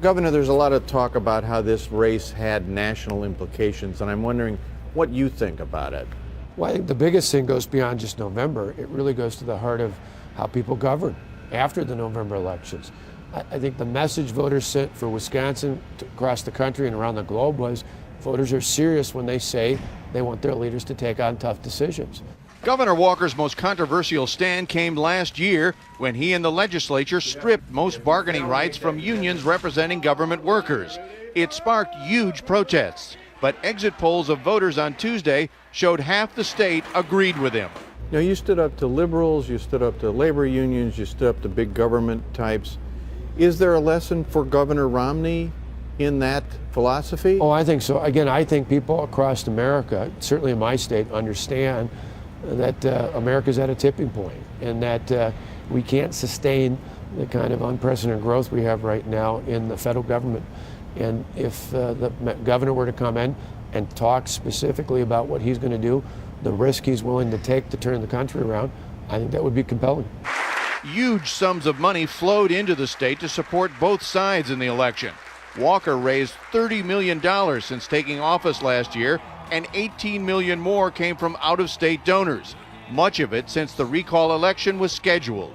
Governor, there's a lot of talk about how this race had national implications, and I'm wondering what you think about it. Well, I think the biggest thing goes beyond just November. It really goes to the heart of how people govern after the November elections. I think the message voters sent for Wisconsin across the country and around the globe was voters are serious when they say they want their leaders to take on tough decisions. Governor Walker's most controversial stand came last year when he and the legislature stripped most bargaining rights from unions representing government workers. It sparked huge protests, but exit polls of voters on Tuesday showed half the state agreed with him. You know, you stood up to liberals, you stood up to labor unions, you stood up to big government types. Is there a lesson for Governor Romney in that philosophy? Oh, I think so. Again, I think people across America, certainly in my state, understand that America's at a tipping point and that we can't sustain the kind of unprecedented growth we have right now in the federal government. And if the governor were to come in and talk specifically about what he's going to do, the risk he's willing to take to turn the country around, I think that would be compelling. Huge sums of money flowed into the state to support both sides in the election. Walker raised $30 million since taking office last year, and $18 million more came from out-of-state donors, much of it since the recall election was scheduled.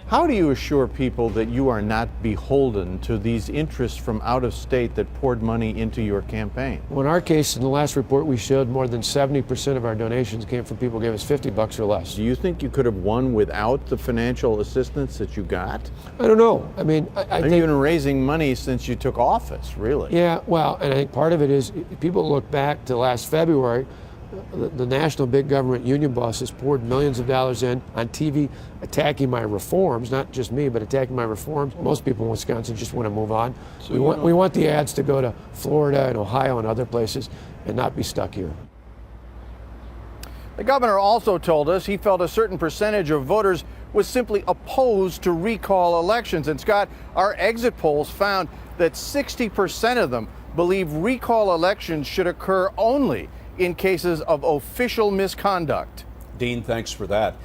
How do you assure people that you are not beholden to these interests from out of state that poured money into your campaign? Well, in our case, in the last report we showed, more than 70% of our donations came from people who gave us $50 or less. Do you think you could have won without the financial assistance that you got? I don't know. I mean, I think you've been raising money since you took office, really. Yeah, well, and I think part of it is people look back to last February. The national big government union bosses poured millions of dollars in on TV attacking my reforms, not just me, but attacking my reforms. Most people in Wisconsin just want to move on. So we want the ads to go to Florida and Ohio and other places and not be stuck here. The governor also told us he felt a certain percentage of voters was simply opposed to recall elections. And Scott, our exit polls found that 60% of them believe recall elections should occur only in cases of official misconduct. Dean, thanks for that.